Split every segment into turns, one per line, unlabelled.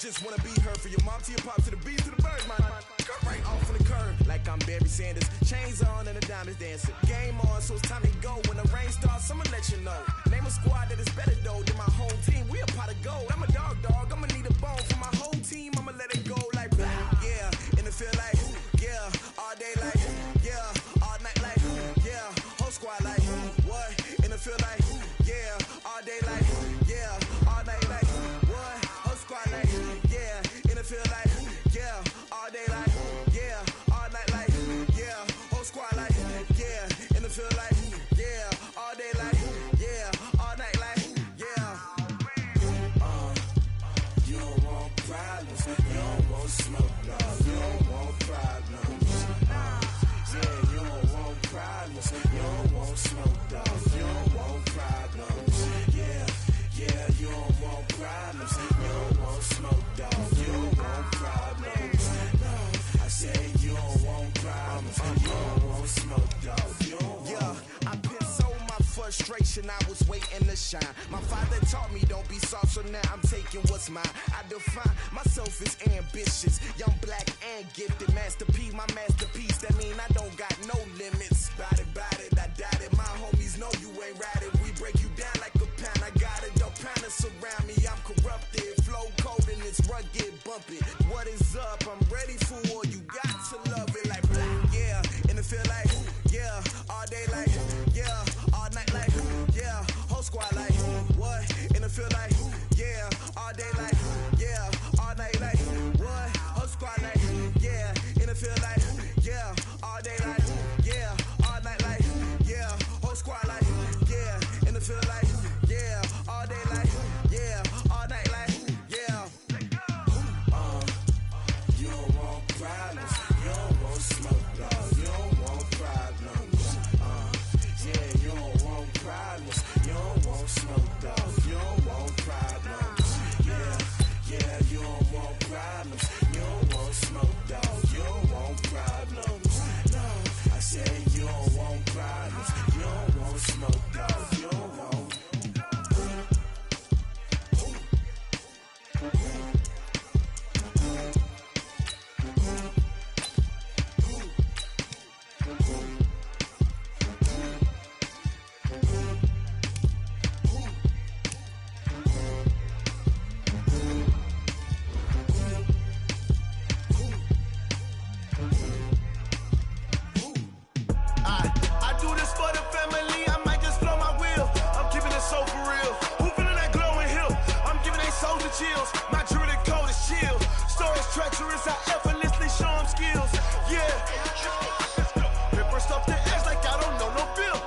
just wanna be heard. For your mom to your pop to the beat to the bird, man. Cut right off on the curb like I'm Barry Sanders. Chains on and the diamonds dancing. Game on, so it's time to go. When the rain starts, I'ma let you know. Name a squad that is better though than my whole team. We a pot of gold. I'm a dog. I'ma need a bone for my whole team. I'ma let it go like blah. Yeah, and it feel like yeah, all day like yeah, all night like yeah, whole squad like what? And it feel like yeah, all day like yeah, all night like what? Whole squad like yeah, and it feel like yeah, all day like yeah, all night like yeah, whole squad like yeah, and it feel like yeah, all day like yeah, all night like yeah. You don't want problems, you don't want smoke, dog. You don't want problems. Yeah, you don't want problems, you don't want smoke, dog. You don't want problems. Yeah, you don't want problems, you don't want smoke, dog. You don't want problems. No, I said you don't want problems, you don't want smoke, dog. You don't want. I been so my frustration, I was waiting to shine. My father taught me don't be soft, so now I'm taking what's mine. I define myself as ambitious, young, black, and gifted. Master P, my masterpiece. That mean I don't got no limits. Bout it, I doubt it. My homies know you ain't ride it. We break you down like a pound. I got it, don't pound us around me. I'm corrupted, flow cold and it's rugged, bump it. What is up? I'm ready for war. You got to love it like black, yeah. And it feel like yeah, all day like yeah, all night like yeah, whole squad like what? And it feel like yeah, all day like yeah, all night like what? Whole squad like yeah, and it feel like yeah, all day like yeah, all night like yeah, whole squad like yeah, and it feel like yeah, all day like yeah, all night like yeah. You don't want problems, you don't want smoke, dog. You don't want problems. Yeah, you don't want problems, you don't want smoke, dog. You don't want problems. Yeah, you don't want problems, you don't want smoke, dog. You don't want problems. No, I said you don't want problems, you don't want smoke, dog. You don't want. I do this for the family, I might just blow my wheel. I'm keeping it so for real. Who feeling that glowing hill? I'm giving they souls the chills. My druidic code is chill. Stories treacherous, I effortlessly show them skills. Yeah. Ripper stuff the edge like I don't know no feel.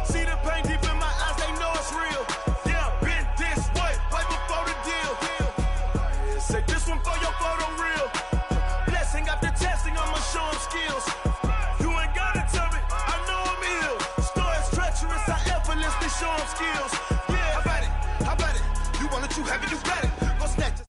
See the pain deep in my eyes, they know it's real. Yeah, been this way, way before the deal. Say this one for your photo reel. Blessing after testing, I'ma show them skills. You ain't gotta tell me, I know I'm ill. Stories treacherous, I effortlessly show them skills. Yeah, how about it? You want it, you have it, you got it. Go snatch it.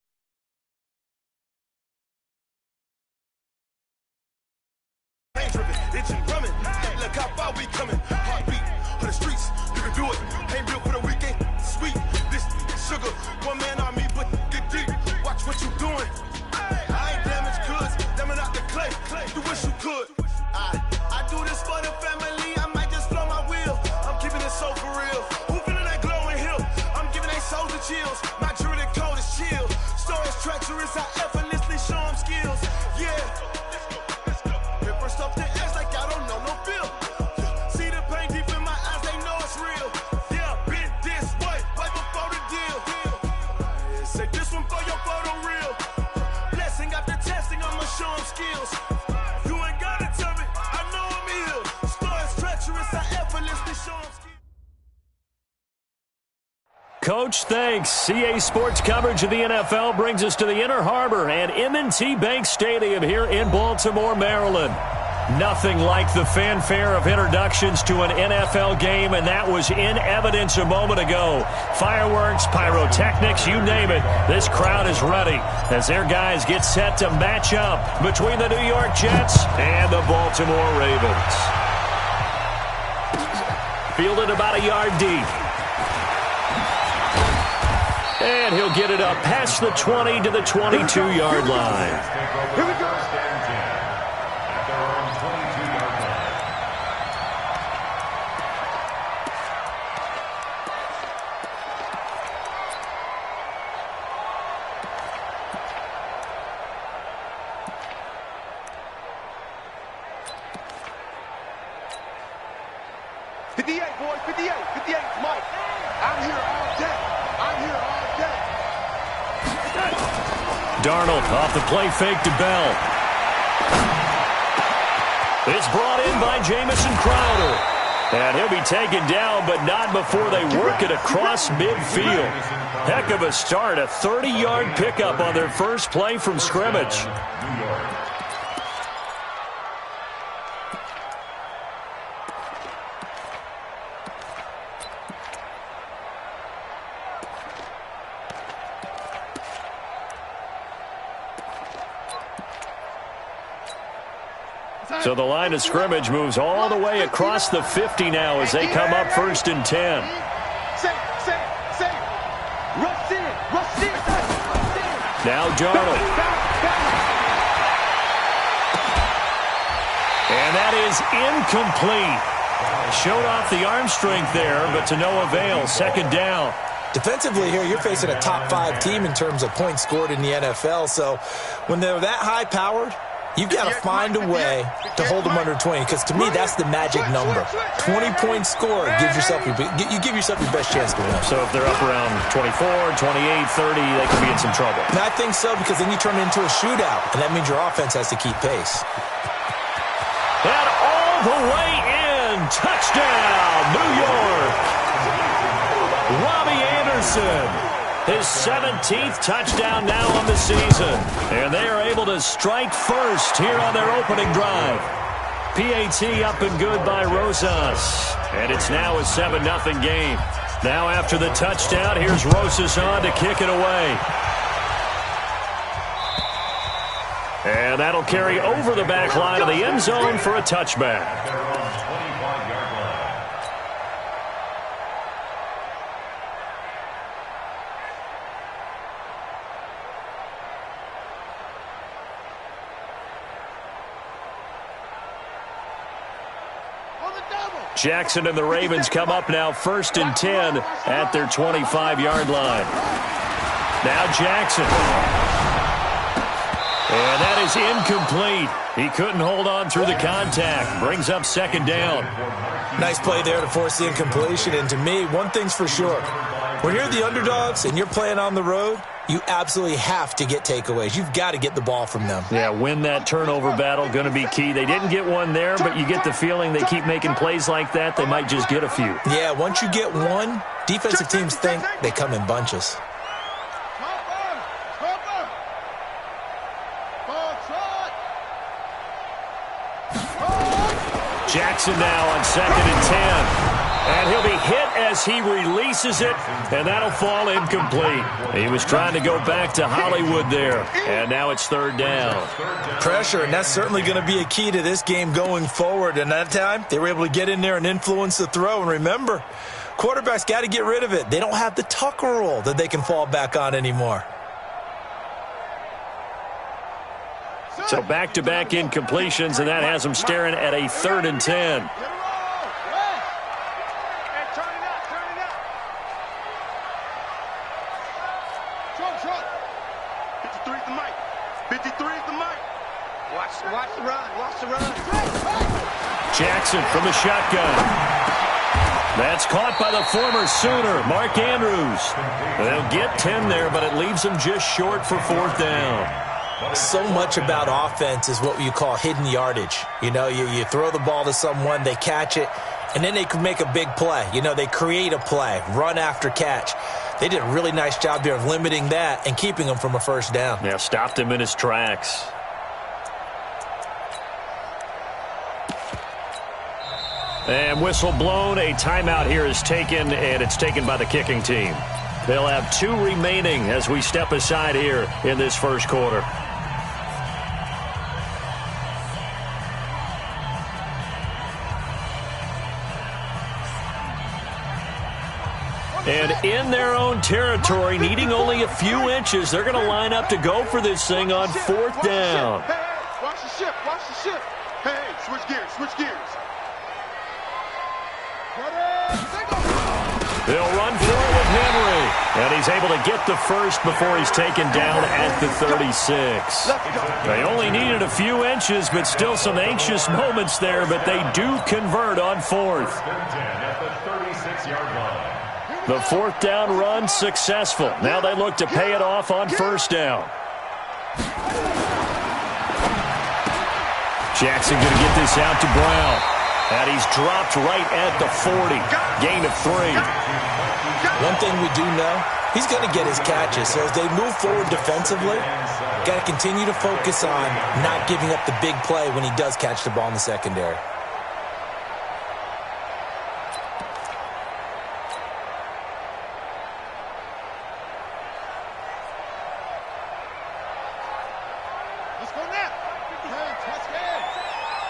Pain dripping, itching, drumming. Look how far we coming. Heartbeat on the streets, you can do it. Ain't built for the weekend. Sweet, this sugar, one man army, but get deep. Watch what you doing. I ain't damaged goods, damn out the clay. You wish you could. I do this for the family, I might just blow my wheel. I'm keeping it so for real. Who feeling that glowing hill? I'm giving they souls the chills. My druidic code is chill. Stories treacherous, I effortlessly show them skills. Yeah. Ripper stuff the edge like I don't know no feel. See the pain deep in my eyes, they know it's real. Yeah, been this way, way before the deal. Say this one for your photo reel. Blessing after testing, I'ma show them skills. You ain't gotta tell me, I know I'm ill. Stories treacherous, I effortlessly show them skills.
Coach, thanks. CA Sports coverage of the NFL brings us to the Inner Harbor and M&T Bank Stadium here in Baltimore, Maryland. Nothing like the fanfare of introductions to an NFL game, and that was in evidence a moment ago. Fireworks, pyrotechnics, you name it. This crowd is ready as their guys get set to match up between the New York Jets and the Baltimore Ravens. Fielded about a yard deep. And he'll get it up past the 20 to the 22-yard line.
Here we go.
Darnold off the play fake to Bell. It's brought in by Jamison Crowder. And he'll be taken down, but not before they work it across midfield. Heck of a start, a 30-yard pickup on their first play from scrimmage. So the line of scrimmage moves all the way across the 50 now as they come up 1st and 10. Now Darnold. And that is incomplete. Showed off the arm strength there, but to no avail. 2nd down.
Defensively here, you're facing a top 5 team in terms of points scored in the NFL. So when they're that high-powered, you've got to find a way to hold them under 20, because to me, that's the magic number. 20 points scored, you give yourself your best chance to win.
So if they're up around 24, 28, 30, they could be in some trouble.
And I think so, because then you turn it into a shootout, and that means your offense has to keep pace.
And all the way in. Touchdown, New York. Robbie Anderson. His 17th touchdown now on the season. And they are able to strike first here on their opening drive. PAT up and good by Rosas. And it's now a 7-0 game. Now after the touchdown, here's Rosas on to kick it away. And that'll carry over the back line of the end zone for a touchback. Jackson and the Ravens come up now 1st and 10 at their 25-yard line. Now Jackson. And that is incomplete. He couldn't hold on through the contact. Brings up 2nd down.
Nice play there to force the incompletion. And to me, one thing's for sure. When you're the underdogs and you're playing on the road, you absolutely have to get takeaways. You've got to get the ball from them.
Yeah, win that turnover battle, going to be key. They didn't get one there, but you get the feeling they keep making plays like that, they might just get a few.
Yeah, once you get one, defensive teams think they come in bunches.
Jackson now on 2nd and 10. And he'll be hit as he releases it, and that'll fall incomplete. He was trying to go back to Hollywood there, and now it's 3rd down.
Pressure, and that's certainly going to be a key to this game going forward. And that time, they were able to get in there and influence the throw. And remember, quarterbacks got to get rid of it. They don't have the Tucker rule that they can fall back on anymore.
So back-to-back incompletions, and that has them staring at a 3rd and 10. Jackson from the shotgun. That's caught by the former Sooner, Mark Andrews. They'll get 10 there, but it leaves them just short for 4th down.
So much about offense is what you call hidden yardage. You know, you throw the ball to someone, they catch it, and then they can make a big play. You know, they create a play, run after catch. They did a really nice job there of limiting that and keeping him from a 1st down.
Yeah, stopped him in his tracks. And whistle blown. A timeout here is taken, and it's taken by the kicking team. They'll have 2 remaining as we step aside here in this first quarter. And in their own territory, needing only a few inches, they're going to line up to go for this thing on 4th down.
Watch the shift, watch the shift. Hey, switch gears, switch gears.
They'll run for it with Henry. And he's able to get the first before he's taken down at the 36. They only needed a few inches, but still some anxious moments there, but they do convert on 4th. The 4th down run successful. Now they look to pay it off on 1st down. Jackson going to get this out to Brown. And he's dropped right at the 40. Gain of 3.
One thing we do know, he's going to get his catches. So as they move forward defensively, got to continue to focus on not giving up the big play when he does catch the ball in the secondary.
Let's go now.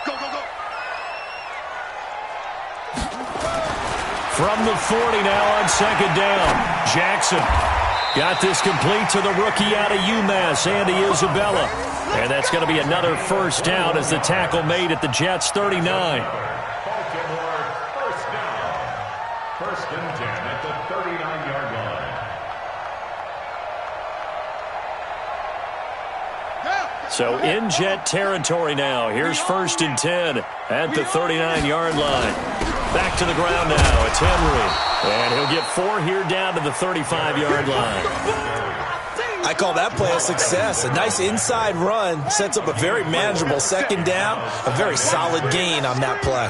Go, go, go.
From the 40 now on 2nd down. Jackson got this complete to the rookie out of UMass, Andy Isabella. And that's going to be another 1st down as the tackle made at the Jets' 39.
Baltimore, 1st down. 1st and 10 at the 39-yard line.
So in Jet territory now. Here's 1st and 10 at the 39-yard line. Back to the ground now. It's Henry. And he'll get 4 here down to the 35-yard line.
I call that play a success. A nice inside run sets up a very manageable 2nd down. A very solid gain on that play.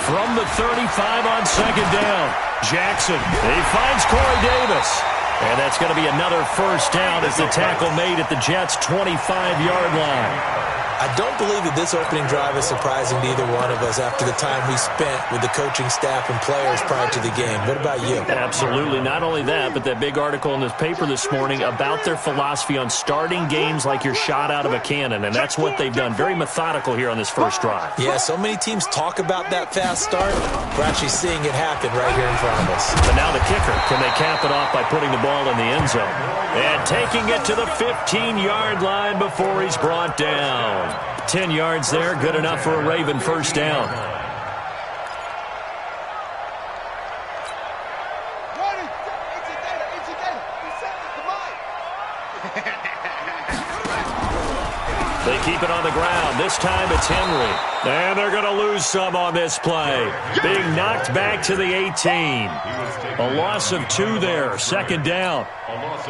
From the 35 on 2nd down, Jackson. He finds Corey Davis. And that's going to be another 1st down as the tackle made at the Jets' 25-yard line.
I don't believe that this opening drive is surprising to either one of us after the time we spent with the coaching staff and players prior to the game. What about you?
Absolutely. Not only that, but that big article in this paper this morning about their philosophy on starting games like you're shot out of a cannon, and that's what they've done. Very methodical here on this 1st drive.
Yeah, so many teams talk about that fast start. We're actually seeing it happen right here in front of us.
But now the kicker. Can they cap it off by putting the ball in the end zone? And taking it to the 15-yard line before he's brought down. 10 yards there, good enough for a Raven 1st down. They keep it on the ground. This time it's Henry. And they're going to lose some on this play. Being knocked back to the 18. A loss of 2 there. 2nd down.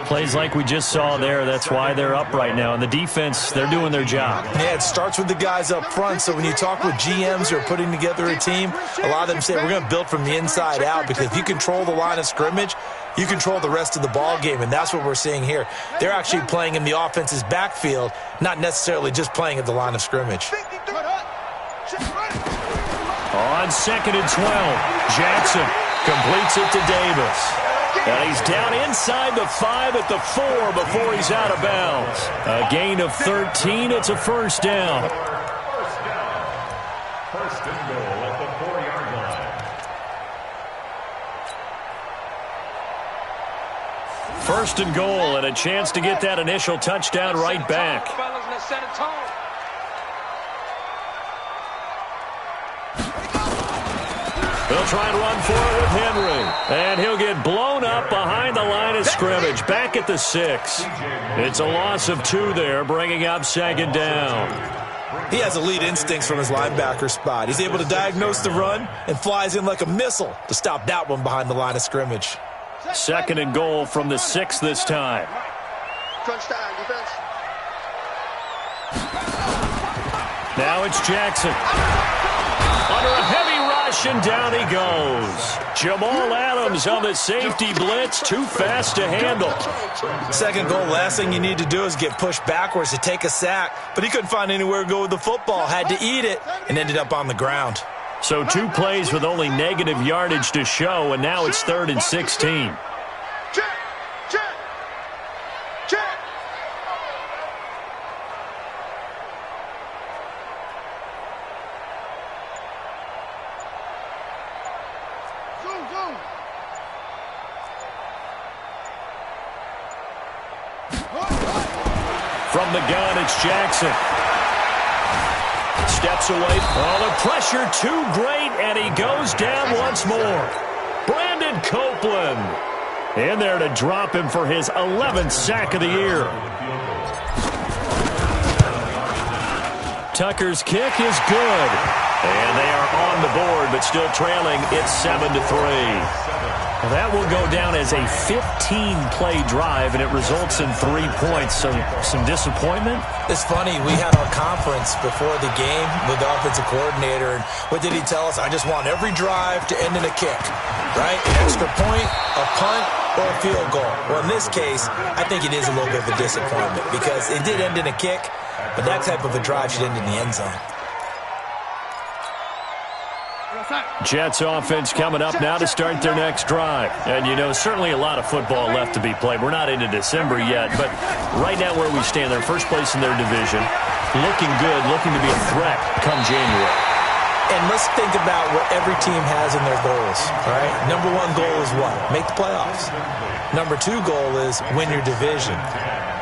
Plays like we just saw there. That's why they're up right now. And the defense, they're doing their job.
Yeah, it starts with the guys up front. So when you talk with GMs who are putting together a team, a lot of them say we're going to build from the inside out, because if you control the line of scrimmage, you control the rest of the ball game, and that's what we're seeing here. They're actually playing in the offense's backfield, not necessarily just playing at the line of scrimmage.
On 2nd and 12, Jackson completes it to Davis. And he's down inside the 5 at the 4 before he's out of bounds. A gain of 13. It's a 1st down.
1st and goal at the 4-yard line.
1st and goal, and a chance to get that initial touchdown right back. They'll try and run for it with Henry. And he'll get blown up behind the line of scrimmage, back at the 6. It's a loss of 2 there, bringing up 2nd down.
He has elite instincts from his linebacker spot. He's able to diagnose the run and flies in like a missile to stop that one behind the line of scrimmage.
2nd and goal from the 6 this time.
Crunch time, defense.
Now it's Jackson. Under a heavy rush, and down he goes. Jamal Adams on the safety blitz, too fast to handle.
2nd goal, last thing you need to do is get pushed backwards to take a sack. But he couldn't find anywhere to go with the football, had to eat it, and ended up on the ground.
So 2 plays with only negative yardage to show, and now it's 3rd and 16.
Zoom, zoom.
From the gun, it's Jackson. Steps away. Oh, the pressure too great, and he goes down once more. Brandon Copeland in there to drop him for his 11th sack of the year. Tucker's kick is good. And they are on the board, but still trailing. It's 7-3. Well, that will go down as a 15-play drive, and it results in 3 points. So some disappointment?
It's funny. We had our conference before the game with the offensive coordinator, and what did he tell us? I just want every drive to end in a kick, right? An extra point, a punt, or a field goal. Well, in this case, I think it is a little bit of a disappointment because it did end in a kick, but that type of a drive should end in the end zone.
Jets offense coming up now to start their next drive. And, you know, certainly a lot of football left to be played. We're not into December yet, but right now where we stand, they're first place in their division, looking good, looking to be a threat come January.
And let's think about what every team has in their goals, all right? Number one goal is what? Make the playoffs. Number two goal is win your division.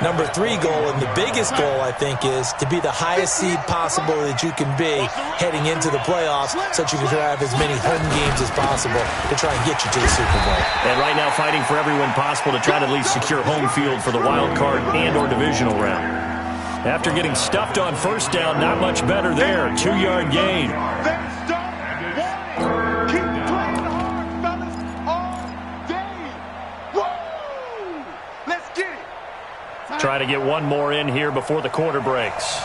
Number three goal, and the biggest goal, I think, is to be the highest seed possible that you can be heading into the playoffs so that you can have as many home games as possible to try and get you to the Super Bowl.
And right now fighting for every win possible to try to at least secure home field for the wild card and or divisional round. After getting stuffed on first down, not much better there. 2-yard gain. Try to get one more in here before the quarter breaks.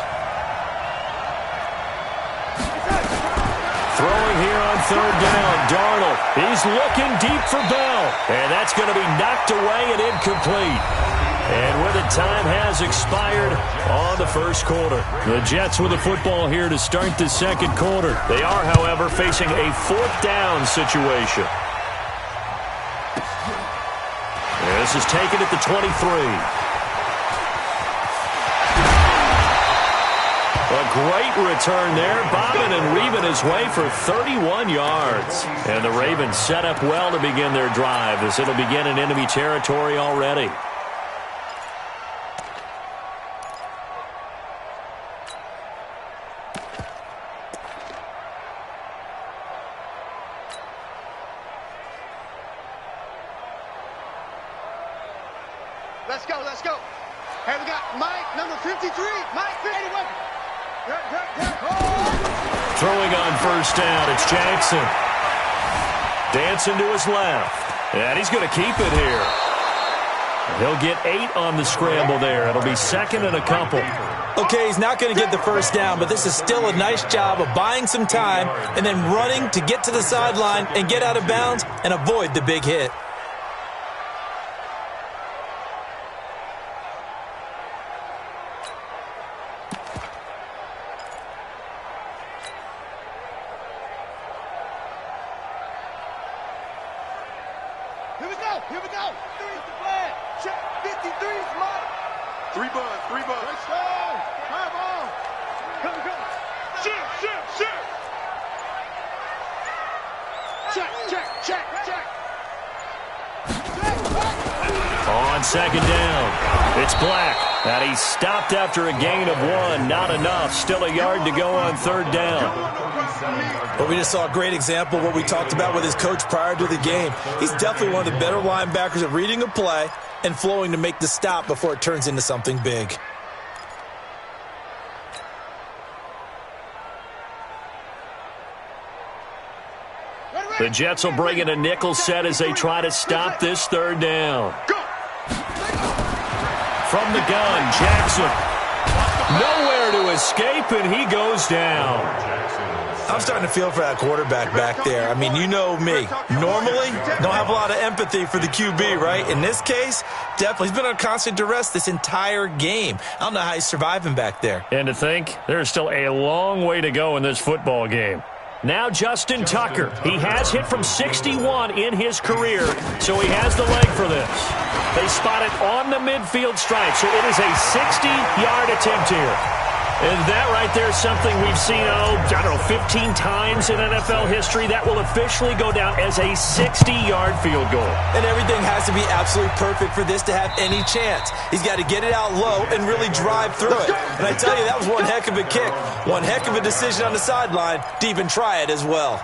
Throwing here on third down, Darnold. He's looking deep for Bell. And that's going to be knocked away and incomplete. And with it, time has expired on the first quarter. The Jets with the football here to start the second quarter. They are, however, facing a fourth down situation. This is taken at the 23. A great return there, bobbing and reaving his way for 31 yards. And the Ravens set up well to begin their drive as it'll begin in enemy territory already.
Let's go, let's go. Hey, we got Mike, number 53. Mike, 51.
Throwing on first down, it's Jackson. Dancing to his left. And he's going to keep it here. He'll get 8 on the scramble there. It'll be second and a couple.
Okay, he's not going to get the first down, but this is still a nice job of buying some time and then running to get to the sideline and get out of bounds and avoid the big hit.
Here we go. 3's the flag. Check. 53's Mike. 3 buns. Let's go. High ball. Come. Shift. Check.
On second down, it's Black. And he stopped after a gain of 1. Not enough. Still a yard to go on third down.
But we just saw a great example of what we talked about with his coach prior to the game. He's definitely one of the better linebackers at reading a play and flowing to make the stop before it turns into something big.
The Jets will bring in a nickel set as they try to stop this third down. From the gun, Jackson. Nowhere to escape, and he goes down.
I'm starting to feel for that quarterback back there. I mean, you know me. Normally, don't have a lot of empathy for the QB, right? In this case, definitely. He's been on constant duress this entire game. I don't know how he's surviving back there.
And to think, there's still a long way to go in this football game. Now Justin Tucker. He has hit from 61 in his career, so he has the leg for this. They spot it on the midfield stripe, so it is a 60-yard attempt here. And that right there is something we've seen, 15 times in NFL history. That will officially go down as a 60-yard field goal.
And everything has to be absolutely perfect for this to have any chance. He's got to get it out low and really drive through it. And I tell you, that was one heck of a kick. One heck of a decision on the sideline to even try it as well.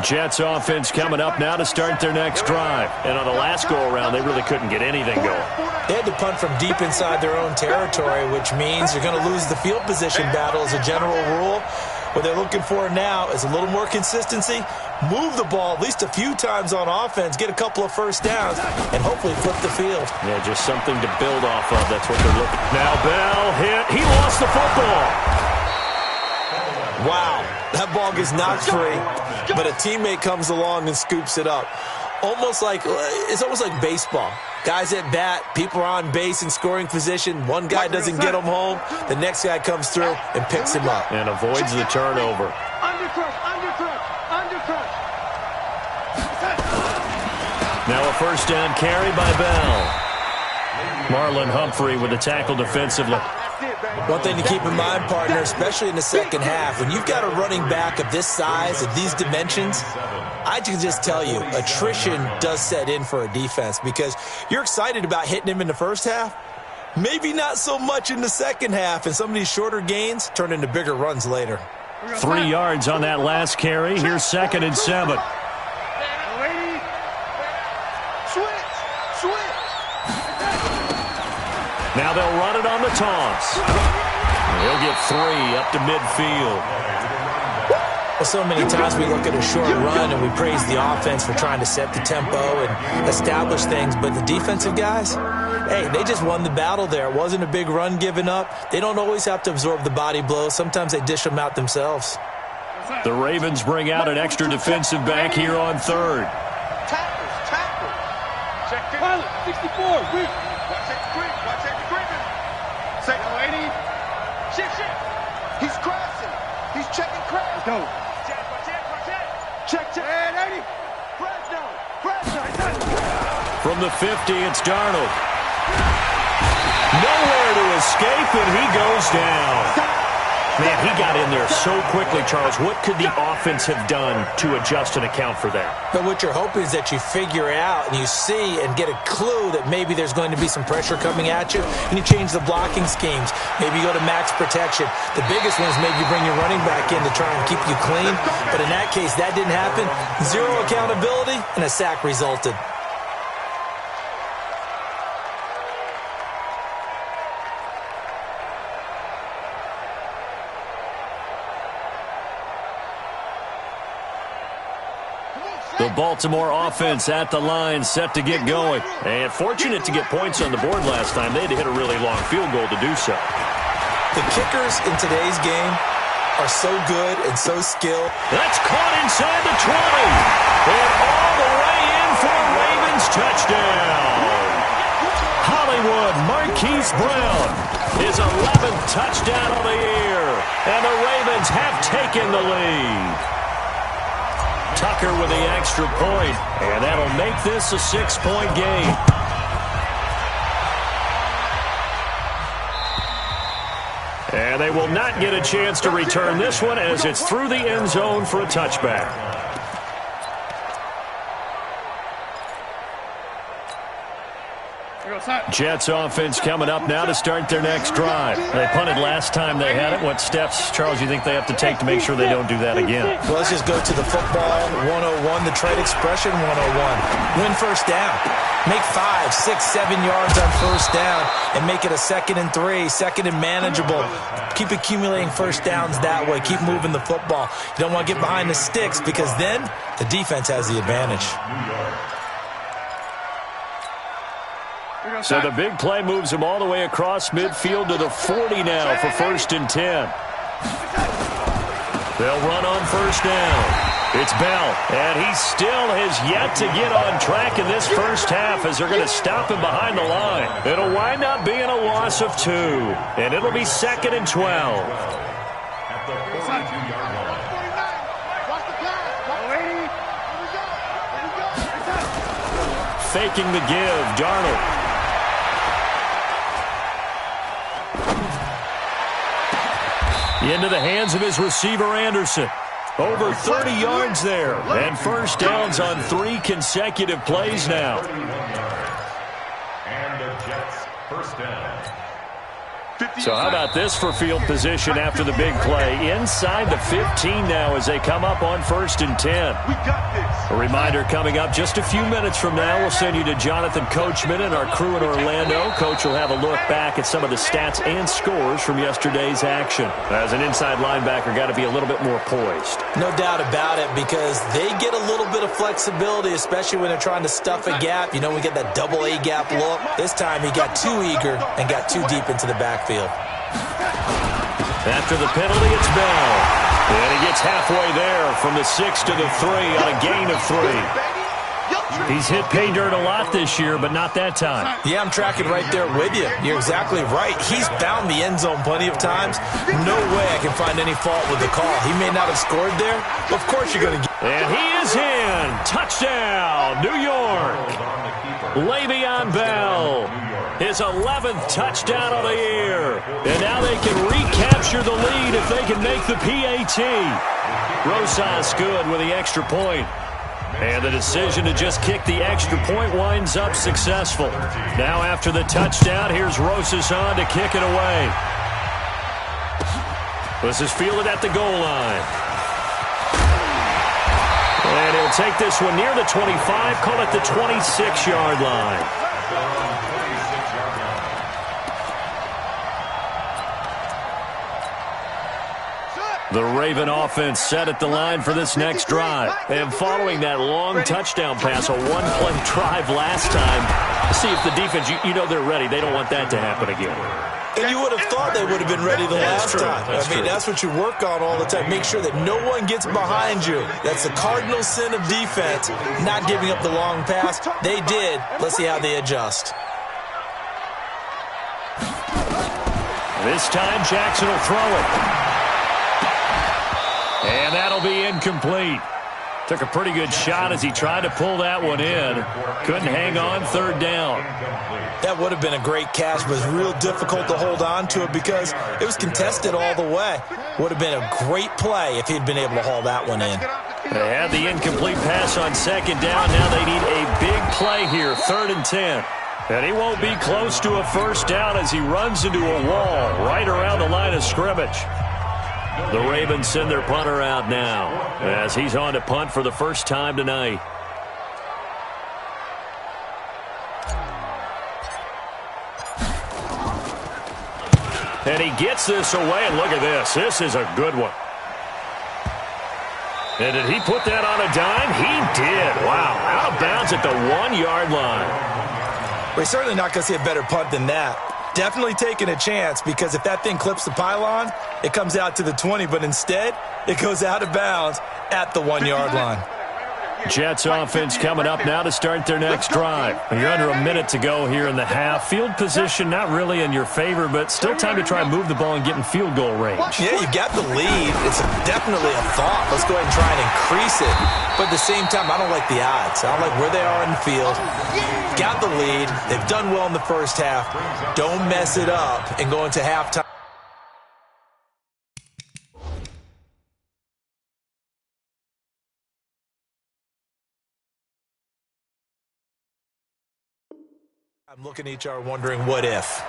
Jets offense coming up now to start their next drive. And on the last go-around, they really couldn't get anything going.
They had to punt from deep inside their own territory, which means you're going to lose the field position battle as a general rule. What they're looking for now is a little more consistency, move the ball at least a few times on offense, get a couple of first downs, and hopefully flip the field.
Yeah, just something to build off of. That's what they're looking for. Now Bell hit. He lost the football.
Wow, that ball gets knocked free, but a teammate comes along and scoops it up. It's almost like baseball. Guys at bat, people are on base in scoring position. One guy doesn't get him home. The next guy comes through and picks him up.
And avoids the turnover. Now a first down carry by Bell. Marlon Humphrey with the tackle defensively.
One thing to keep in mind, partner, especially in the second half, when you've got a running back of this size, of these dimensions, I can just tell you, attrition does set in for a defense because you're excited about hitting him in the first half. Maybe not so much in the second half, and some of these shorter gains turn into bigger runs later.
3 yards on that last carry. Here's 2nd and 7. Now they'll run it on the toss. He'll get 3 up to midfield.
Well, so many times we look at a short run and we praise the offense for trying to set the tempo and establish things, but the defensive guys, hey, they just won the battle there. It wasn't a big run given up. They don't always have to absorb the body blows. Sometimes they dish them out themselves.
The Ravens bring out an extra defensive back here on 3rd.
Tackle. Check it. 64. He's crossing. He's checking crash. Go. Check. And 80. Press.
From the 50, it's Darnold. Nowhere to escape, and he goes down. Man, he got in there so quickly, Charles. What could the offense have done to adjust and account for that?
But what you're hoping is that you figure out and you see and get a clue that maybe there's going to be some pressure coming at you, and you change the blocking schemes. Maybe you go to max protection. The biggest one is maybe you bring your running back in to try and keep you clean. But in that case, that didn't happen. 0 accountability, and a sack resulted.
The Baltimore offense at the line, set to get going. And fortunate to get points on the board last time. They had to hit a really long field goal to do so.
The kickers in today's game are so good and so skilled.
That's caught inside the 20. And all the way in for a Ravens touchdown. Hollywood Marquise Brown, his 11th touchdown of the year. And the Ravens have taken the lead. Tucker with the extra point, and that'll make this a 6-point game. And they will not get a chance to return this one as it's through the end zone for a touchback. Jets offense coming up now to start their next drive. They punted last time they had it. What steps, Charles, you think they have to take to make sure they don't do that again?
Well, let's just go to the football 101, the trade expression 101. Win first down. Make 5, 6, 7 yards on first down and make it a 2nd and 3, 2nd and manageable. Keep accumulating first downs that way. Keep moving the football. You don't want to get behind the sticks because then the defense has the advantage.
So the big play moves him all the way across midfield to the 40 now for 1st and 10. They'll run on first down. It's Bell, and he still has yet to get on track in this first half as they're going to stop him behind the line. It'll wind up being a loss of 2, and it'll be 2nd and 12.
At the 42-yard line.
faking the give. Darnold. Into the hands of his receiver, Anderson. Over 30 yards there. And first downs on 3 consecutive plays now.
And the Jets first down.
So how about this for field position after the big play? Inside the 15 now as they come up on 1st and 10.
We got this.
A reminder coming up just a few minutes from now. We'll send you to Jonathan Coachman and our crew in Orlando. Coach will have a look back at some of the stats and scores from yesterday's action. As an inside linebacker, got to be a little bit more poised.
No doubt about it, because they get a little bit of flexibility, especially when they're trying to stuff a gap. You know, we get that double A gap look. This time he got too eager and got too deep into the backfield.
After the penalty, it's Bell. And he gets halfway there from the 6 to the 3 on a gain of 3. He's hit pay dirt a lot this year, but not that time.
Yeah, I'm tracking right there with you. You're exactly right. He's found the end zone plenty of times. No way I can find any fault with the call. He may not have scored there. Of course you're going to get...
And he is in. Touchdown, New York. Le'Veon Bell. His 11th touchdown of the year. And now they can recapture the lead if they can make the PAT. Rosas good with the extra point. And the decision to just kick the extra point winds up successful. Now after the touchdown, here's Rosas on to kick it away. This is fielded at the goal line. And he'll take this one near the 25, call it the 26-yard line. The Raven offense set at the line for this next drive. And following that long touchdown pass, a one-play drive last time, see if the defense, you know they're ready. They don't want that to happen again.
And you would have thought they would have been ready the last time. That's what you work on all the time. Make sure that no one gets behind you. That's the cardinal sin of defense, not giving up the long pass. They did. Let's see how they adjust.
This time, Jackson will throw it. And that'll be incomplete. Took a pretty good shot as he tried to pull that one in. Couldn't hang on, 3rd down.
That would have been a great catch, but it was real difficult to hold on to it because it was contested all the way. Would have been a great play if he'd been able to haul that one in.
They had the incomplete pass on 2nd down. Now they need a big play here, 3rd and 10. And he won't be close to a 1st down as he runs into a wall right around the line of scrimmage. The Ravens send their punter out now as he's on to punt for the first time tonight. And he gets this away, and look at this. This is a good one. And did he put that on a dime? He did. Wow. Out of bounds at the 1-yard line.
We're certainly not going to see a better punt than that. Definitely taking a chance, because if that thing clips the pylon, it comes out to the 20, but instead, it goes out of bounds at the 1-yard line.
Jets offense coming up now to start their next drive. You're under a minute to go here in the half. Field position not really in your favor, but still time to try and move the ball and get in field goal range.
Yeah, you've got the lead. It's definitely a thought. Let's go ahead and try and increase it. But at the same time, I don't like the odds. I don't like where they are in the field. Got the lead. They've done well in the first half. Don't mess it up and go into halftime. I'm looking at each other wondering what if.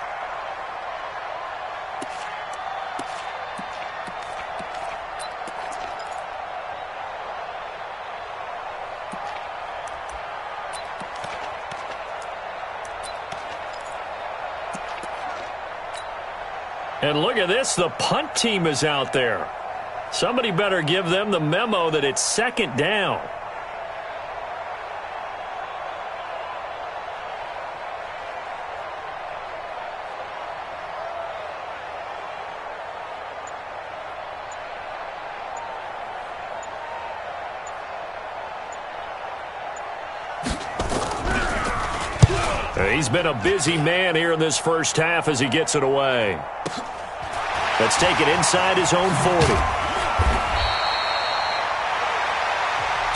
And look at this, the punt team is out there. Somebody better give them the memo that it's 2nd down. He's been a busy man here in this first half as he gets it away. Let's take it inside his own 40.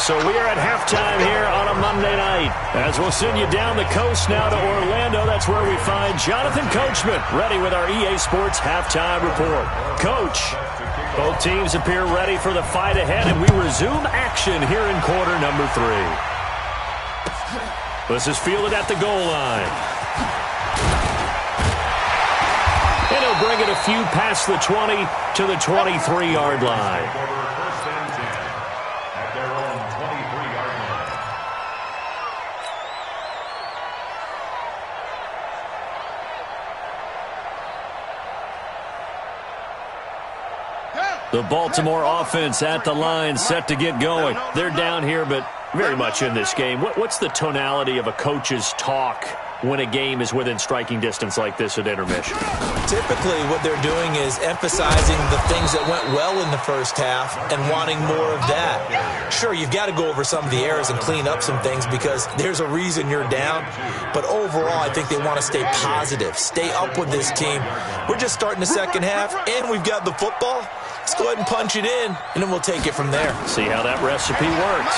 So we are at halftime here on a Monday night. right. As we'll send you down the coast now to Orlando, that's where we find Jonathan Coachman, ready with our EA Sports Halftime Report. Coach, both teams appear ready for the fight ahead, and we resume action here in quarter number 3. This is fielded at the goal line. And he'll bring it a few past the 20 to the 23-yard line.
First and 10 at their own 23-yard line.
The Baltimore offense at the line, set to get going. They're down here, but very much in this game. What's the tonality of a coach's talk when a game is within striking distance like this at intermission?
Typically, what they're doing is emphasizing the things that went well in the first half and wanting more of that. Sure, you've got to go over some of the errors and clean up some things because there's a reason you're down. But overall, I think they want to stay positive, stay up with this team. We're just starting the second half, and we've got the football. Let's go ahead and punch it in, and then we'll take it from there.
See how that recipe works.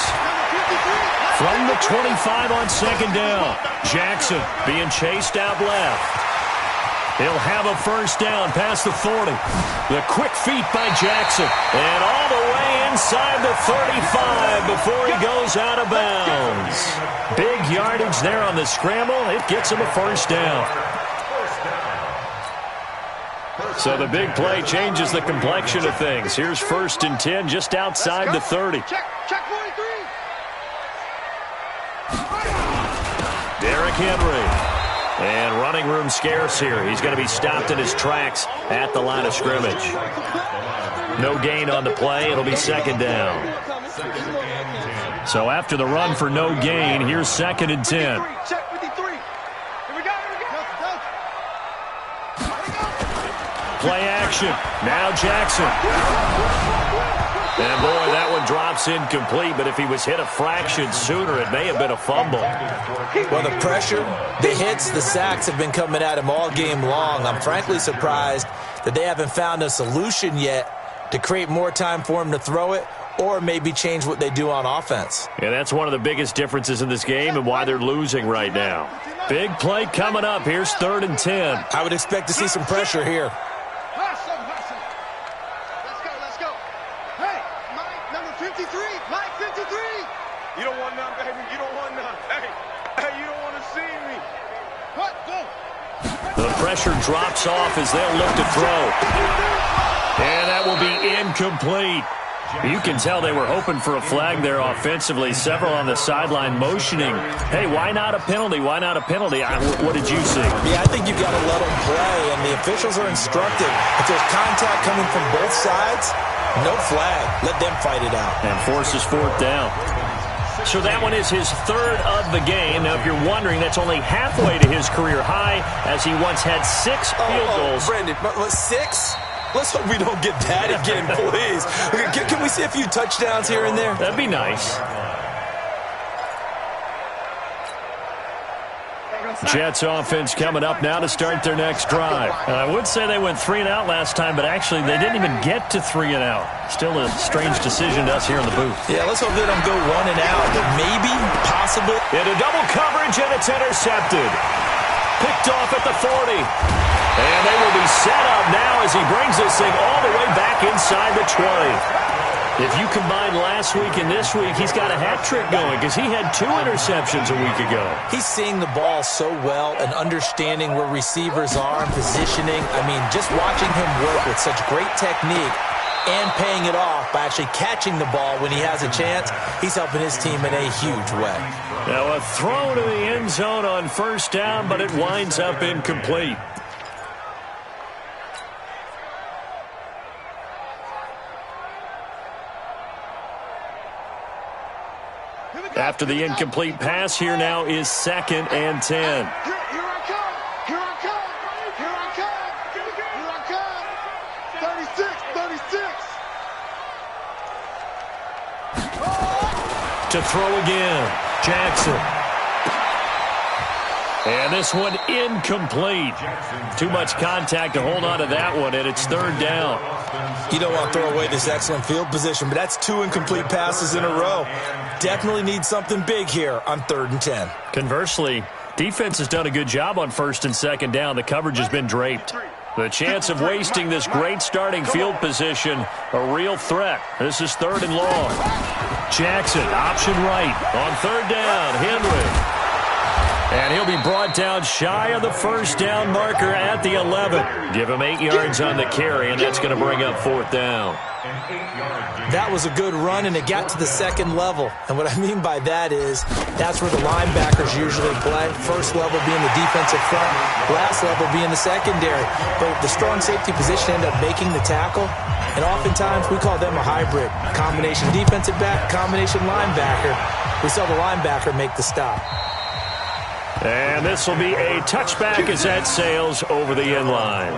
From the 25 on second down, Jackson being chased out left. He'll have a first down past the 40. The quick feet by Jackson. And all the way inside the 35 before he goes out of bounds. Big yardage there on the scramble. It gets him a first down. So the big play changes the complexion of things. Here's first and 10 just outside the 30.
Check 43.
Derrick Henry. And running room scarce here. He's going to be stopped in his tracks at the line of scrimmage. No gain on the play. It'll be second down. So after the run for no gain, here's second and 10.
Check 53. Here we go.
Play action. Now Jackson. And, boy, that one drops incomplete, but if he was hit a fraction sooner, it may have been a fumble.
Well, the pressure, the hits, the sacks have been coming at him all game long. I'm frankly surprised that they haven't found a solution yet to create more time for him to throw it or maybe change what they do on offense.
Yeah, that's one of the biggest differences in this game and why they're losing right now. Big play coming up. Here's third and 10.
I would expect to see some pressure here.
Let's go. Hey, Mike, number 53. Mike, 53. You don't want none, baby. You don't want none. Hey, you don't want to see me. What? Go.
The pressure drops off as they'll look to throw. And that will be incomplete. You can tell they were hoping for a flag there offensively. Several on the sideline motioning. Hey, why not a penalty? Why not a penalty? What did you see?
Yeah, I think you've got to let them play, and the officials are instructed. If there's contact coming from both sides, no flag. Let them fight it out.
And forces fourth down. So that one is his third of the game. Now, if you're wondering, that's only halfway to his career high, as he once had 6 field goals.
Brandon, but 6? Let's hope we don't get that again, please. Can we see a few touchdowns here and there?
That'd be nice. Jets offense coming up now to start their next drive. I would say they went 3 and out last time, but actually they didn't even get to 3 and out. Still a strange decision to us here in the booth.
Yeah, let's hope they don't go 1 and out. Maybe, possibly.
Into double coverage, and it's intercepted. Picked off at the 40. And they will be set up now as he brings this thing all the way back inside the 20. If you combine last week and this week, he's got a hat trick going because he had 2 interceptions a week ago.
He's seeing the ball so well and understanding where receivers are and positioning. I mean, just watching him work with such great technique and paying it off by actually catching the ball when he has a chance, he's helping his team in a huge way.
Now a throw to the end zone on first down, but it winds up incomplete. After the incomplete pass, here now is second and 10.
Here I come. Here I come. Here I come. Here I come. 36.
To throw again, Jackson. And this one incomplete. Too much contact to hold on to that one, and it's third down.
You don't want to throw away this excellent field position, but that's 2 incomplete passes in a row. Definitely need something big here on 3rd and 10.
Conversely, defense has done a good job on 1st and 2nd down. The coverage has been draped. The chance of wasting this great starting field position, a real threat. This is 3rd and long. Jackson, option right. On 3rd down, Henry. And he'll be brought down shy of the 1st down marker at the 11. Give him 8 yards on the carry, and that's going to bring up 4th down.
That was a good run, and it got to the 2nd level. And what I mean by that is that's where the linebackers usually play. First level being the defensive front, last level being the secondary. But the strong safety position ended up making the tackle. And oftentimes we call them a hybrid. Combination defensive back, combination linebacker. We saw the linebacker make the stop.
And this will be a touchback as that sails over the end line.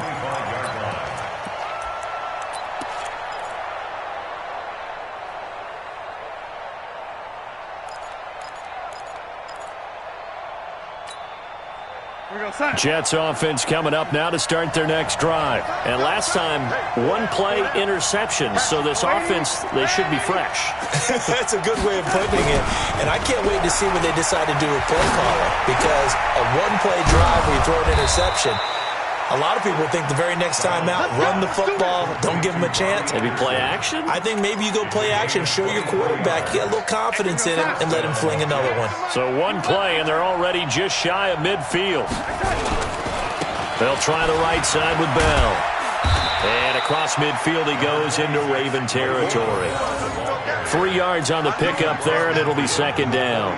Jets offense coming up now to start their next drive. And last time, 1-play interception. So this offense, they should be fresh.
That's a good way of putting it. And I can't wait to see when they decide to do a play caller. Because a 1-play drive where you throw an interception, a lot of people think the very next time out, run the football, don't give them a chance.
Maybe play action?
I think maybe you go play action, show your quarterback, you get a little confidence in him, and let him fling another one.
So 1 play, and they're already just shy of midfield. They'll try the right side with Bell. And across midfield he goes into Raven territory. 3 yards on the pickup there, and it'll be 2nd down.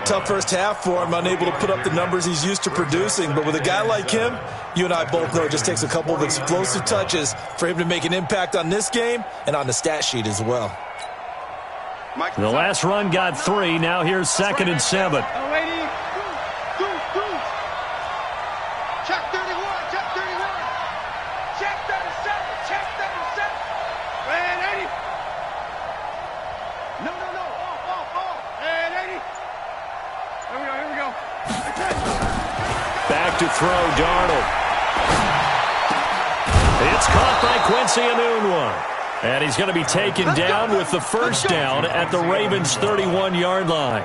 Tough first half for him, unable to put up the numbers he's used to producing. But with a guy like him, you and I both know it just takes a couple of explosive touches for him to make an impact on this game and on the stat sheet as well.
The last run got 3. Now here's 2nd and 7.
Check 31, check 31. Check 37, check 37. And 80. No. Off. And 80. Here we go.
Back to throw, Darnold. It's caught by Quincy Enunwa. And he's going to be taken down with the 1st down at the Ravens' 31-yard line.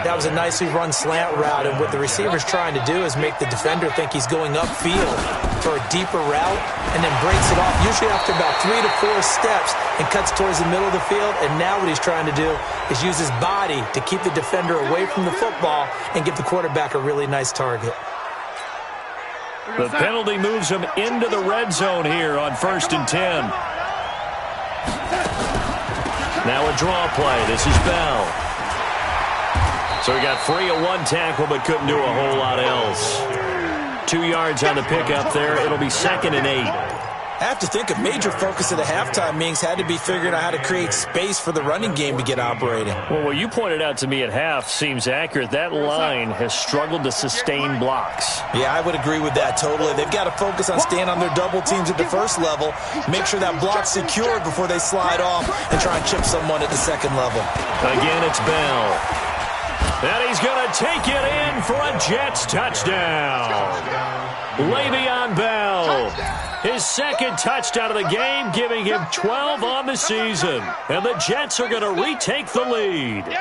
That was a nicely run slant route, and what the receiver's trying to do is make the defender think he's going upfield for a deeper route and then breaks it off, usually after about 3 to 4 steps, and cuts towards the middle of the field. And now what he's trying to do is use his body to keep the defender away from the football and give the quarterback a really nice target.
The penalty moves him into the red zone here on 1st and 10. Now a draw play. This is Bell. So he got free of 1 tackle but couldn't do a whole lot else. 2 yards on the pickup there. It'll be 2nd and 8.
I have to think a major focus of the halftime meetings had to be figuring out how to create space for the running game to get operating.
Well, what you pointed out to me at half seems accurate. That line has struggled to sustain blocks.
Yeah, I would agree with that totally. They've got to focus on staying on their double teams at the 1st level, make sure that block's secured before they slide off and try and chip someone at the 2nd level.
Again, it's Bell. And he's going to take it in for a Jets touchdown. Le'Veon Bell. His 2nd touchdown of the game, giving him 12 on the season. And the Jets are going to retake the lead.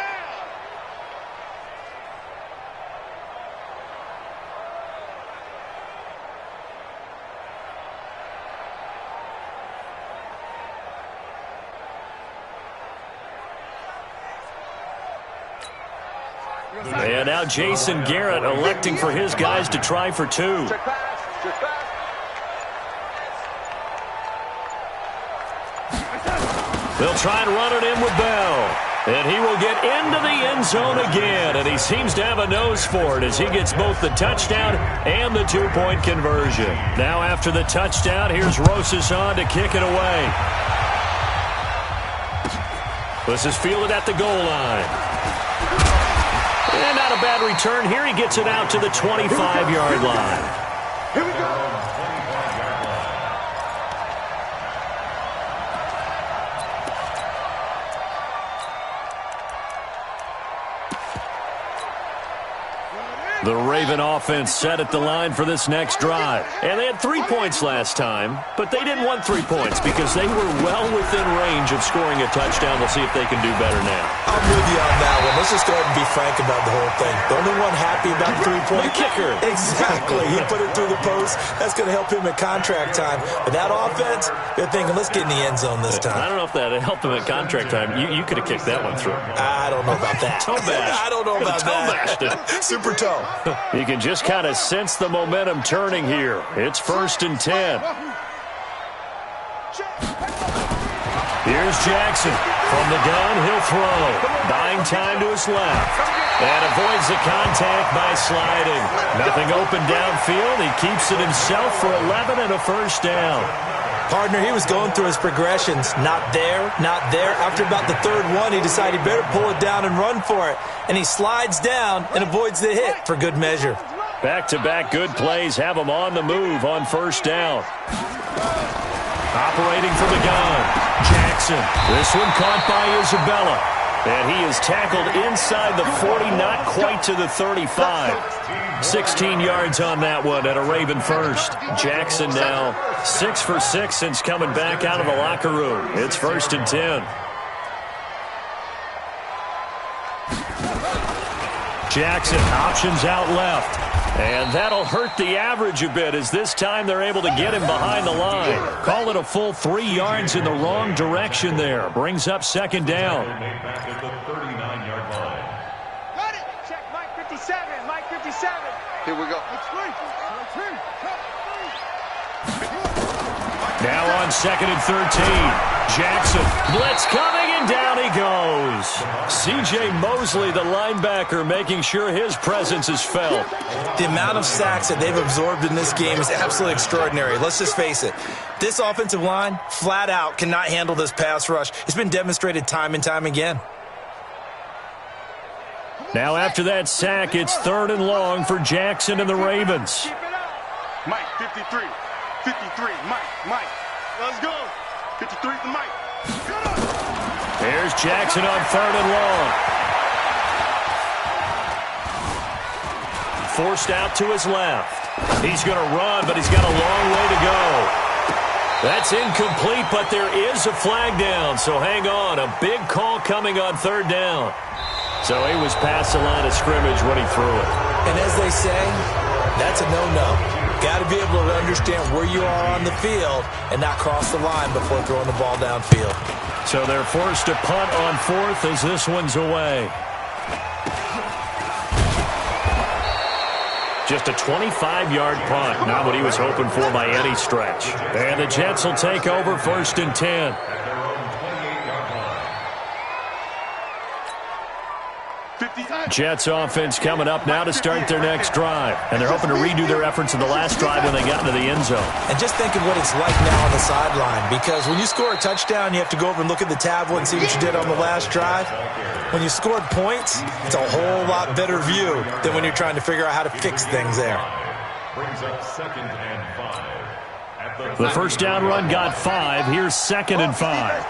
And now Jason Garrett electing for his guys to try for 2. They'll try and run it in with Bell. And he will get into the end zone again. And he seems to have a nose for it as he gets both the touchdown and the 2-point conversion. Now after the touchdown, here's Rosas on to kick it away. This is fielded at the goal line. And not a bad return here. He gets it out to the 25-yard line.
Here we go.
The Raven offense set at the line for this next drive. And they had 3 points last time, but they didn't want 3 points because they were well within range of scoring a touchdown. We'll see if they can do better now.
I'm with you on that one. Let's just go ahead and be frank about the whole thing. The only one happy about the 3-point
kicker.
Exactly. He put it through the post. That's going to help him at contract time. But that offense, they're thinking, let's get in the end zone this time.
I don't know if that helped him at contract time. You could have kicked that one through.
I don't know about that.
Toe bash.
I don't know about that. Super toe.
You can just kind of sense the momentum turning here. It's 1st and 10. Here's Jackson. From the gun, he'll throw. Buying time to his left. And avoids the contact by sliding. Nothing open downfield. He keeps it himself for 11 and a first down.
Partner, he was going through his progressions. Not there, not there. After about the 3rd one, he decided he better pull it down and run for it. And he slides down and avoids the hit for good measure.
Back-to-back good plays have him on the move on 1st down. Operating from the gun, Jackson. This one caught by Isabella. And he is tackled inside the 40, not quite to the 35. 16 yards on that one at a Raven first. Jackson now 6 for 6 since coming back out of the locker room. It's 1st and 10. Jackson options out left. And that'll hurt the average a bit as this time they're able to get him behind the line. Call it a full 3 yards in the wrong direction there. Brings up 2nd down.
Back at the 39-yard line.
Got it. Check Mike 57. Mike 57. Here we go.
Now on 2nd and 13. Jackson, blitz coming, and down he goes. C.J. Mosley, the linebacker, making sure his presence is felt.
The amount of sacks that they've absorbed in this game is absolutely extraordinary. Let's just face it. This offensive line, flat out, cannot handle this pass rush. It's been demonstrated time and time again.
Now after that sack, it's 3rd and long for Jackson and the Ravens.
Mike 53. 53. Mike. Let's go. 53 to Mike.
There's Jackson on 3rd and long. Forced out to his left. He's going to run, but he's got a long way to go. That's incomplete, but there is a flag down, so hang on. A big call coming on 3rd down. So he was past the line of scrimmage when he threw it.
And as they say, that's a no-no. Got to be able to understand where you are on the field and not cross the line before throwing the ball downfield.
So they're forced to punt on 4th as this one's away. Just a 25-yard punt, not what he was hoping for by any stretch. And the Jets will take over 1st and 10. Jets offense coming up now to start their next drive. And they're hoping to redo their efforts in the last drive when they got into the end zone.
And just think of what it's like now on the sideline. Because when you score a touchdown, you have to go over and look at the tablet and see what you did on the last drive. When you scored points, it's a whole lot better view than when you're trying to figure out how to fix things there.
Brings up 2nd and 5.
The first down run got 5. Here's 2nd and 5.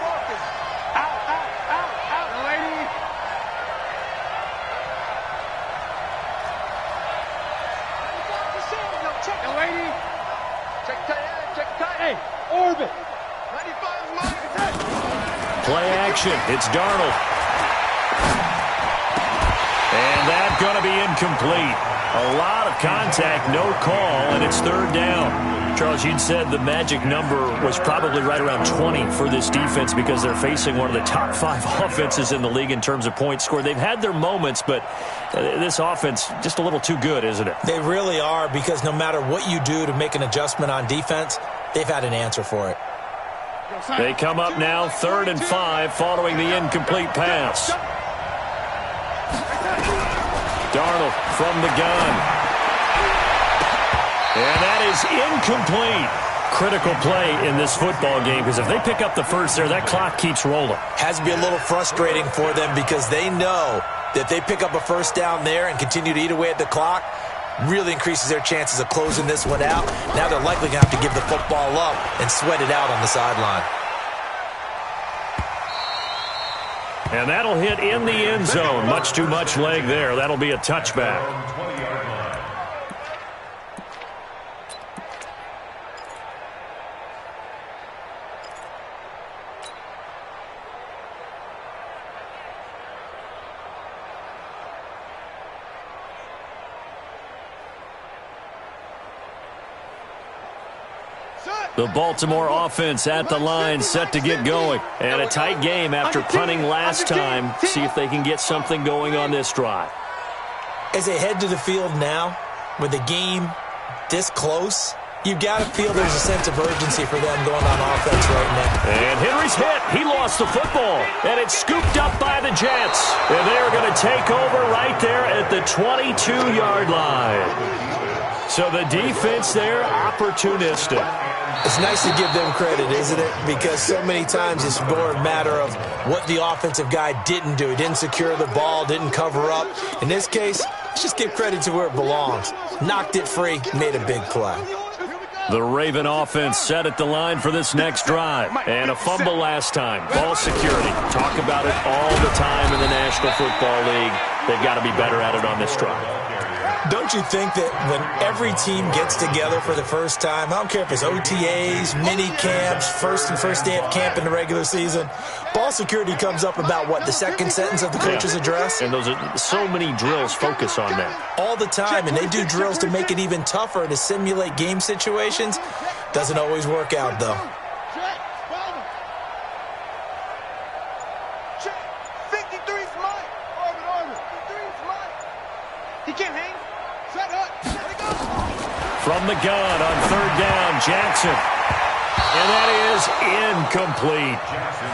Play action. It's Darnold. And that's going to be incomplete. A lot of contact, no call, and it's 3rd down. Charles, you'd said the magic number was probably right around 20 for this defense because they're facing one of the top 5 offenses in the league in terms of points scored. They've had their moments, but this offense just a little too good, isn't it?
They really are, because no matter what you do to make an adjustment on defense, they've had an answer for it.
They come up now 3rd and 5 following the incomplete pass. Darnold from the gun. And that is incomplete. Critical play in this football game, because if they pick up the first there, that clock keeps rolling.
Has to be a little frustrating for them because they know that if they pick up a first down there and continue to eat away at the clock, really increases their chances of closing this one out. Now they're likely going to have to give the football up and sweat it out on the sideline. And
that'll hit in the end zone. Much too much leg there. That'll be a touchback. The Baltimore offense at the line, set to get going. And a tight game after punting last time. See if they can get something going on this drive.
As they head to the field now, with the game this close, you've got to feel there's a sense of urgency for them going on offense right now.
And Henry's hit. He lost the football. And it's scooped up by the Jets. And they're going to take over right there at the 22-yard line. So the defense there, opportunistic.
It's nice to give them credit, isn't it? Because so many times it's more a matter of what the offensive guy didn't do. He didn't secure the ball, didn't cover up. In this case, let's just give credit to where it belongs. Knocked it free, made a big play.
The Raven offense set at the line for this next drive. And a fumble last time. Ball security. Talk about it all the time in the National Football League. They've got to be better at it on this drive.
Don't you think that when every team gets together for the first time, I don't care if it's OTAs, mini camps, first day of camp in the regular season, ball security comes up about, what, the second sentence of the coach's address?
And those are so many drills focus on that.
All the time, and they do drills to make it even tougher to simulate game situations. Doesn't always work out, though.
From the gun on third down, Jackson. And that is incomplete.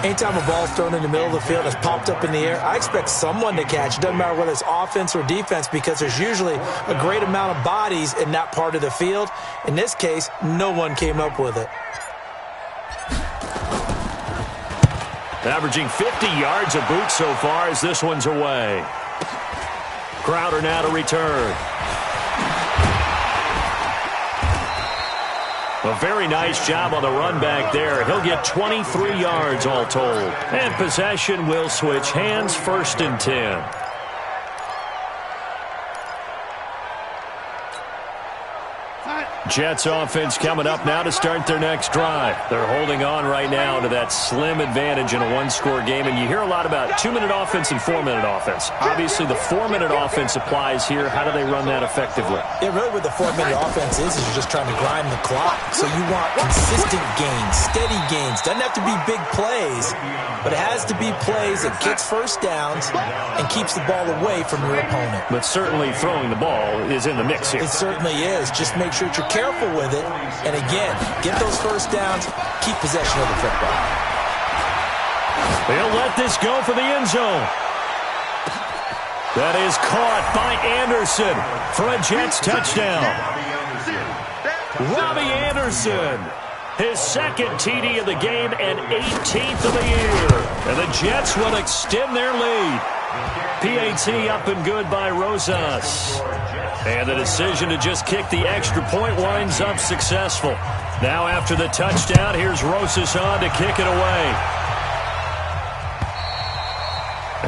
Anytime a ball's thrown in the middle of the field, it's popped up in the air, I expect someone to catch it. Doesn't matter whether it's offense or defense, because there's usually a great amount of bodies in that part of the field. In this case, no one came up with it.
Averaging 50 yards a boot so far as this one's away. Crowder now to return. A very nice job on the run back there. He'll get 23 yards all told. And possession will switch hands, 1st and 10. Jets offense coming up now to start their next drive. They're holding on right now to that slim advantage in a one-score game. And you hear a lot about 2-minute offense and 4-minute offense. Obviously, the 4-minute offense applies here. How do they run that effectively?
Yeah, really what the 4-minute offense is you're just trying to grind the clock. So you want consistent gains, steady gains. Doesn't have to be big plays, but it has to be plays that gets first downs and keeps the ball away from your opponent.
But certainly throwing the ball is in the mix here.
It certainly is. Just make sure that you're careful with it. And again, get those first downs, keep possession of the football.
They'll let this go for the end zone. That is caught by Anderson for a Jets touchdown. Robbie Anderson, his second TD of the game and 18th of the year. And the Jets will extend their lead. PAT up and good by Rosas. And the decision to just kick the extra point winds up successful. Now after the touchdown, here's Rosas on to kick it away.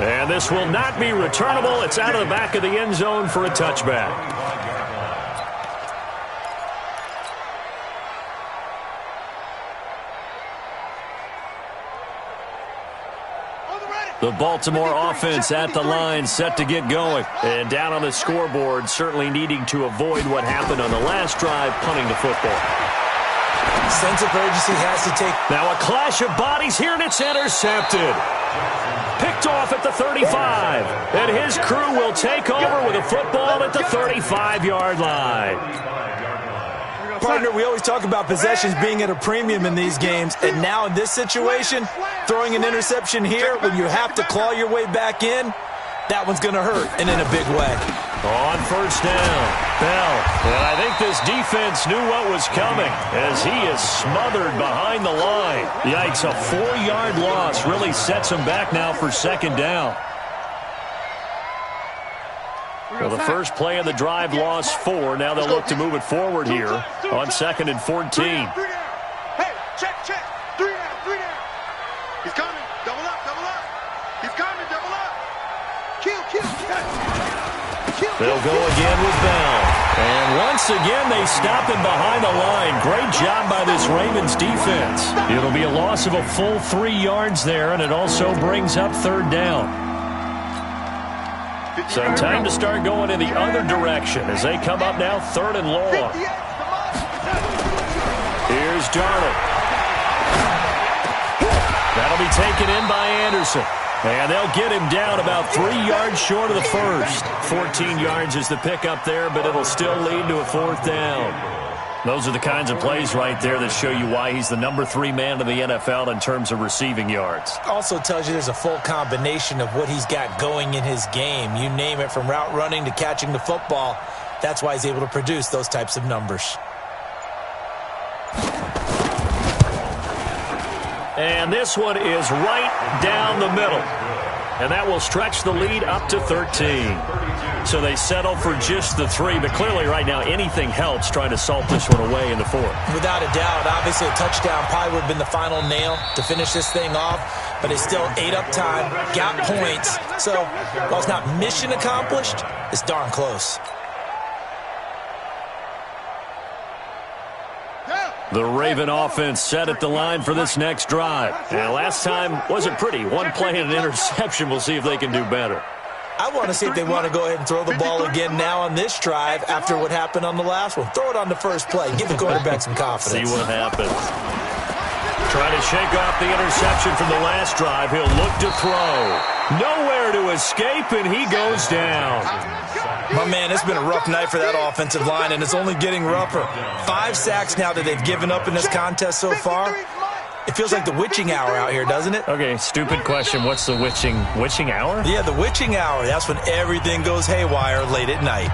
And this will not be returnable. It's out of the back of the end zone for a touchback. The Baltimore offense at the line, set to get going. And down on the scoreboard, certainly needing to avoid what happened on the last drive, punting the football.
Sense of urgency has to take.
Now a clash of bodies here, and it's intercepted. Picked off at the 35. And his crew will take over with a football at the 35-yard line.
Partner, we always talk about possessions being at a premium in these games, and now in this situation, throwing an interception here when you have to claw your way back in, that one's going to hurt, and in a big way.
On first down, Bell. And I think this defense knew what was coming as he is smothered behind the line. Yikes, a 4-yard loss really sets him back now for second down. Well, the first play of the drive lost 4. Now they'll look to move it forward here on 2nd and 14.
Hey, check. 3 down. He's coming. Double up. He's coming. Double up. Kill.
They'll go again with Bell. And once again, they stop him behind the line. Great job by this Ravens defense. It'll be a loss of a full 3 yards there, and it also brings up third down. So time to start going in the other direction as they come up now 3rd and long. Here's is Darnold. That'll be taken in by Anderson. And they'll get him down about 3 yards short of the first. 14 yards is the pickup there, but it'll still lead to a 4th down. Those are the kinds of plays right there that show you why he's the number 3 man in the NFL in terms of receiving yards.
Also tells you there's a full combination of what he's got going in his game. You name it, from route running to catching the football. That's why he's able to produce those types of numbers.
And this one is right down the middle. And that will stretch the lead up to 13. So they settle for just the 3. But clearly right now anything helps trying to salt this one away in the 4th.
Without a doubt, obviously a touchdown probably would have been the final nail to finish this thing off. But it's still ate up time, got points. So while it's not mission accomplished, it's darn close.
The Raven offense set at the line for this next drive. And last time wasn't pretty. One play and an interception. We'll see if they can do better.
I want to see if they want to go ahead and throw the ball again now on this drive after what happened on the last one. Throw it on the first play. Give the quarterback some confidence.
See what happens. Trying to shake off the interception from the last drive. He'll look to throw. Nowhere to escape, and he goes down.
My man, it's been a rough night for that offensive line, and it's only getting rougher. 5 sacks now that they've given up in this contest so far. It feels like the witching hour out here, doesn't it?
Okay, stupid question. What's the witching hour?
Yeah, the witching hour. That's when everything goes haywire late at night.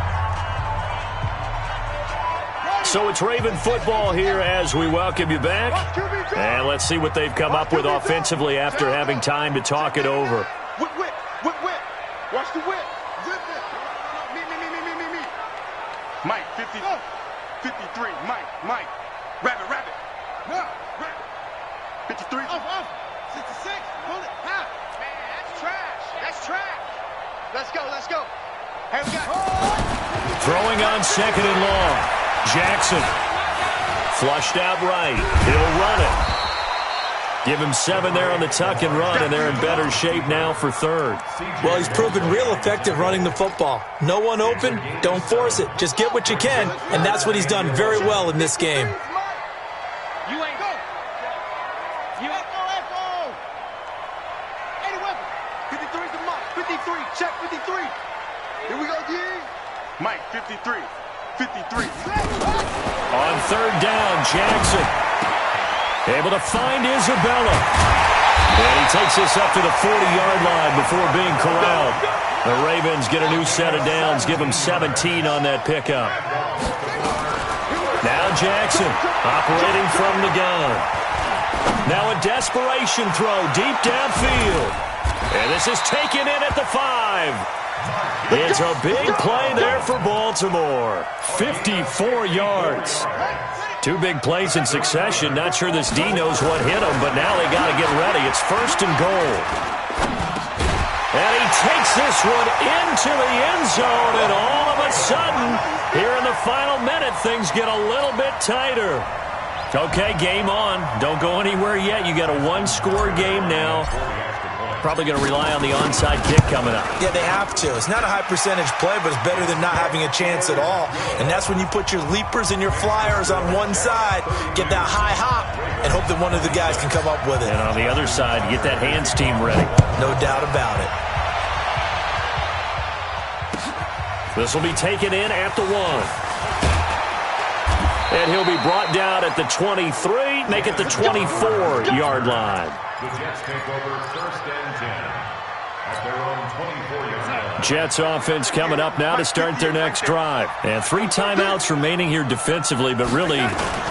So it's Raven football here as we welcome you back. And let's see what they've come up with offensively after having time to talk it over.
Whip. Watch the whip. Me. Mike, 50, 53. Mike. Rabbit. 53. Off. 66. Pull it. Half. Man, that's trash. Let's go. Hey, we got
Throwing on 2nd and long. Jackson. Flushed out right. He'll run it. Give him 7 there on the tuck and run, and they're in better shape now for 3rd.
Well, he's proven real effective running the football. No one open, don't force it. Just get what you can, and that's what he's done very well in this game.
You ain't go. Any weapon. 53's the Mike. 53. Check 53. Here we go, D. Mike, 53. 53.
On 3rd down, Jackson. Able to find Isabella. And he takes this up to the 40-yard line before being corralled. The Ravens get a new set of downs, give them 17 on that pickup. Now Jackson operating from the gun. Now a desperation throw deep downfield. And this is taken in at the 5. It's a big play there for Baltimore. 54 yards. 2 big plays in succession. Not sure this D knows what hit him, but now they got to get ready. It's 1st and goal. And he takes this one into the end zone, and all of a sudden, here in the final minute, things get a little bit tighter. Okay, game on. Don't go anywhere yet. You got a 1-score game now. Probably going to rely on the onside kick coming up.
Yeah, they have to. It's not a high percentage play, but it's better than not having a chance at all. And that's when you put your leapers and your flyers on one side, get that high hop, and hope that one of the guys can come up with it.
And on the other side, get that hands team ready.
No doubt about it.
This will be taken in at the 1. And he'll be brought down at the 23, make it the 24-yard line.
The Jets take over 1st and 10 at their own 24-yard line.
Jets offense coming up now to start their next drive. And 3 timeouts remaining here defensively, but really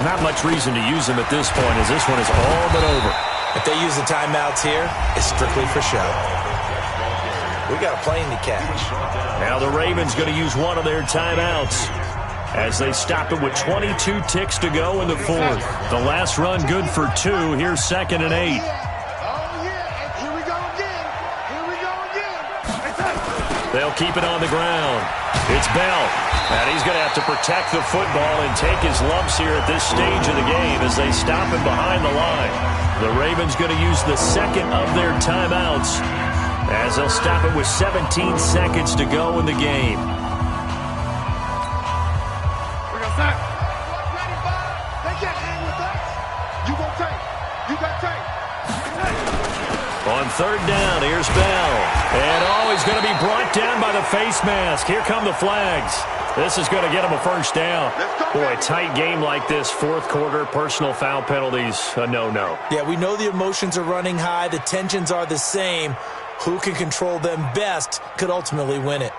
not much reason to use them at this point as this one is all but over.
If they use the timeouts here, it's strictly for show. We got a plane to catch.
Now the Ravens going to use one of their timeouts as they stop it with 22 ticks to go in the 4th. The last run good for 2. Here's 2nd and 8. They'll keep it on the ground. It's Bell. And he's going to have to protect the football and take his lumps here at this stage of the game as they stop him behind the line. The Ravens going to use the 2nd of their timeouts as they'll stop it with 17 seconds to go in the game.
tape. You got tape.
On third down, here's Bell. And he's going to be brought down by the face mask. Here come the flags. This is going to get him a first down. Boy, a tight game like this, fourth quarter, personal foul penalties, a no-no.
Yeah, we know the emotions are running high. The tensions are the same. Who can control them best could ultimately win it.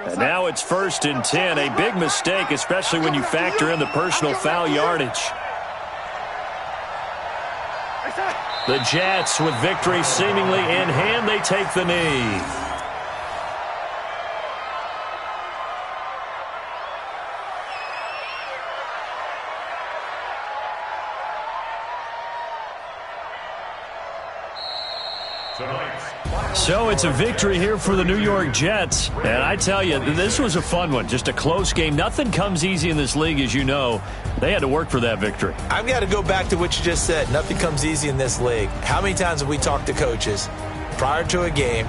And now it's 1st and 10. A big mistake, especially when you factor in the personal foul yardage. The Jets, with victory seemingly in hand, they take the knee. So it's a victory here for the New York Jets. And I tell you, this was a fun one. Just a close game. Nothing comes easy in this league, as you know. They had to work for that victory.
I've got to go back to what you just said. Nothing comes easy in this league. How many times have we talked to coaches prior to a game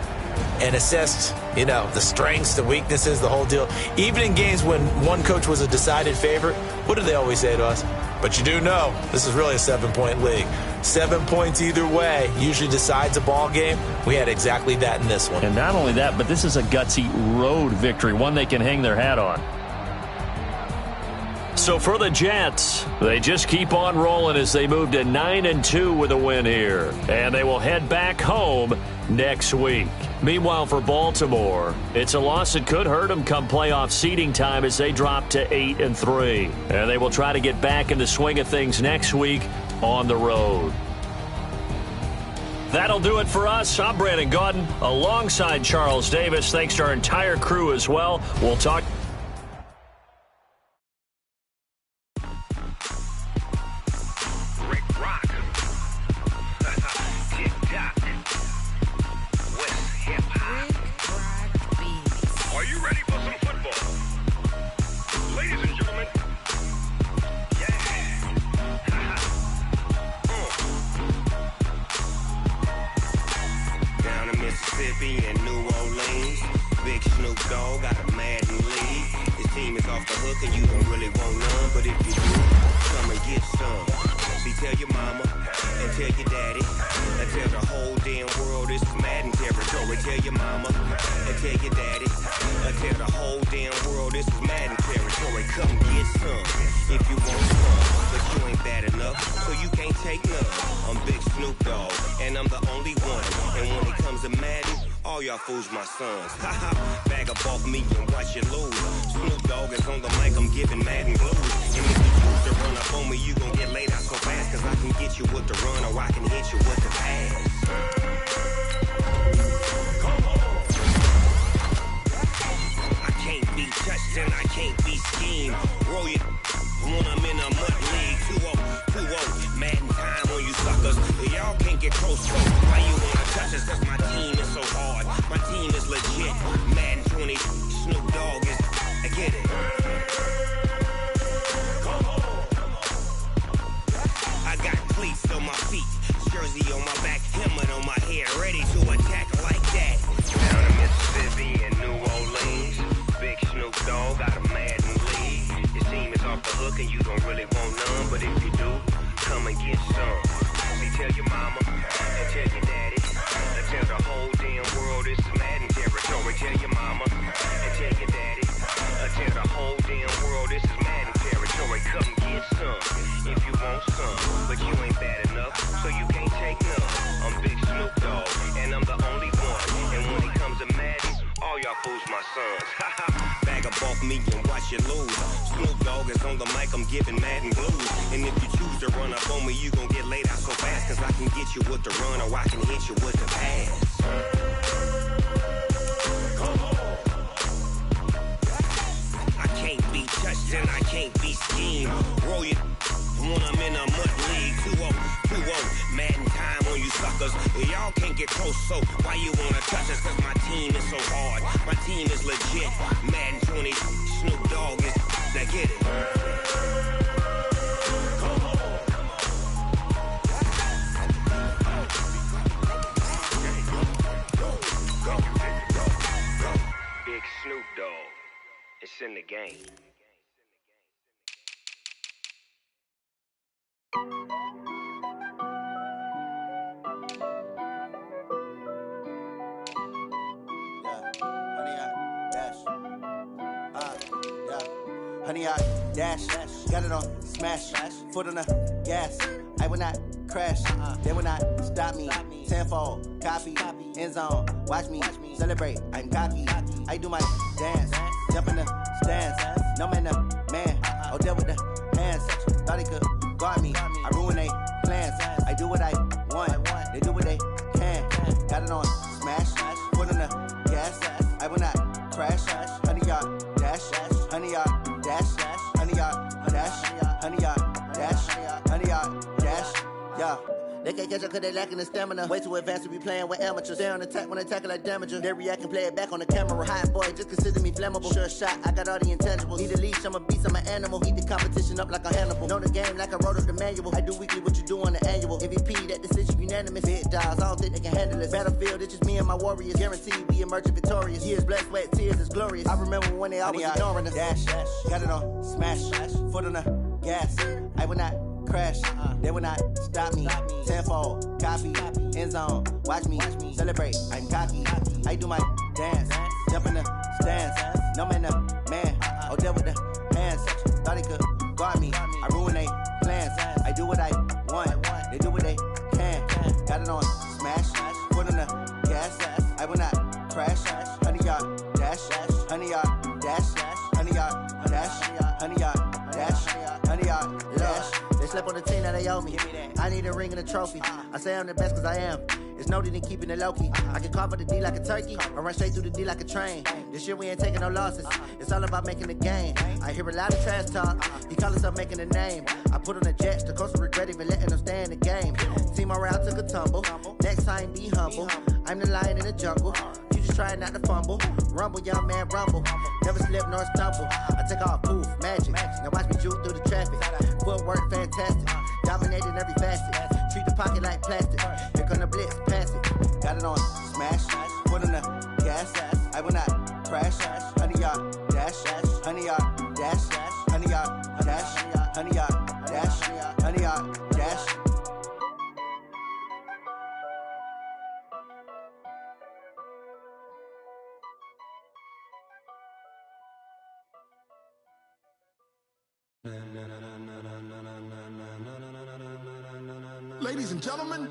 and assessed, the strengths, the weaknesses, the whole deal? Even in games when one coach was a decided favorite, what do they always say to us? But you do know this is really a 7-point league. 7 points either way usually decides a ball game. We had exactly that in this one.
And not only that, but this is a gutsy road victory, one they can hang their hat on. So for the Jets, they just keep on rolling as they move to 9-2 with a win here. And they will head back home next week. Meanwhile, for Baltimore, it's a loss that could hurt them come playoff seeding time as they drop to 8-3. And they will try to get back in the swing of things next week on the road. That'll do it for us. I'm Brandon Gaudin alongside Charles Davis. Thanks to our entire crew as well. We'll talk.
Fools my sons. Bag up off me and watch you lose. Snoop Dogg is on the mic, I'm giving Madden blues. And if you choose to run up on me, you gon' get laid out so fast. Cause I can get you with the run or I can hit you with the pass. I can't be touched and I can't be schemed. Roll you when I'm in a mud league. 2-0, Madden time on you suckers. Y'all can't get close, so why you wanna touch us? Cause my team is so hard. My team is legit. Madden 20, Snoop Dogg is. I get it. I got cleats on my feet, jersey on my back, helmet on my head, ready to attack like that. Down in Mississippi and New Orleans, big Snoop Dogg got a Madden league. Your team is off the hook and you don't really want none, but if you do, come and get some. See, tell your mama and tell your daddy. Tell the whole damn world this is Madden territory. Tell your mama and tell your daddy. Tell the whole damn world this is Madden territory. Come get some if you want some, but you ain't bad enough, so you can't take none. I'm Big Snoop Dogg, and I'm the only one. And when it comes to Madden, all y'all fools my sons. Bag up off me and watch you lose. Snoop Dogg is on the mic, I'm giving Madden blues. And if you choose to run up on me, you gon' get laid out so fast. Cause I can get you with the run or I can hit you with the pass. I can't be touched and I can't be schemed. Roll you when I'm in a mud league. 2-0, Madden time on you suckers. Y'all can't get close, so why you wanna touch us? Cause my team is so hard. My team is legit. Madden 20, Snoop Dogg is. Now get it.
Honey, I dash, got it on smash, foot on the gas. I will not crash, they will not stop me. Tenfold, copy, end zone, watch me celebrate. I'm cocky, I do my dance, jump in the stands. No man, the man, Odell with the hands. Thought he could guard me, I ruin they plans. I do what I want, they do what they can. Got it on smash, foot on the gas. I will not crash, honey, y'all dash, honey, y'all dash, honey, y'all dash, honey, y'all dash, honey, y'all dash, yeah. They can't catch up cause they lacking the stamina. Way too advanced to be playing with amateurs. They on attack when they tackle like damager. They react and play it back on the camera. Hot boy, just consider me flammable. Sure shot, I got all the intangibles. Need a leash, I'm a beast, I'm an animal. Eat the competition up like a Hannibal. Know the game like I wrote up the manual. I do weekly what you do on the annual. MVP, that decision unanimous. Big dogs, I don't think they can handle it. Battlefield, it's just me and my warriors. Guaranteed we emerge victorious. Years, blood, sweat, tears, it's glorious. I remember when they always ignoring us. Dash, got it on smash, foot on the gas. I will not crash, they will not stop me. Tenfold, copy, end zone, watch me celebrate. I'm cocky, I do my dance, jump in the stands. No man, the man, Odell with the hands. Thought he could guard me, I ruin they plans. I do what I want, they do what they can. Got it on smash, foot on the gas. I will not crash, honey, y'all dash, honey, y'all dash, honey, y'all dash, honey, y'all dash, honey, y'all dash. They slept on the team that they owe me. I need a ring and a trophy. I say I'm the best cause I am. It's noted in keeping it low-key. I can carve up the D like a turkey or run straight through the D like a train. This year we ain't taking no losses. It's all about making the game. I hear a lot of trash talk. He call himself making a name. I put on the Jets. The coach will regret even letting them stay in the game. Team morale took a tumble. Next time be humble. I'm the lion in the jungle. You just try not to fumble. Rumble, young man, rumble. Never slip nor stumble. I take off, poof, magic. Now watch me juke through the traffic. Footwork fantastic. Dominating every facet. Treat the pocket like plastic. Here come the blitz, pass it. Got it on smash. Foot on the gas. I will not crash. Honey, y'all dash. Honey, y'all dash. Honey, y'all dash. Honey, y'all dash. Honey, y'all dash.
Ladies and gentlemen,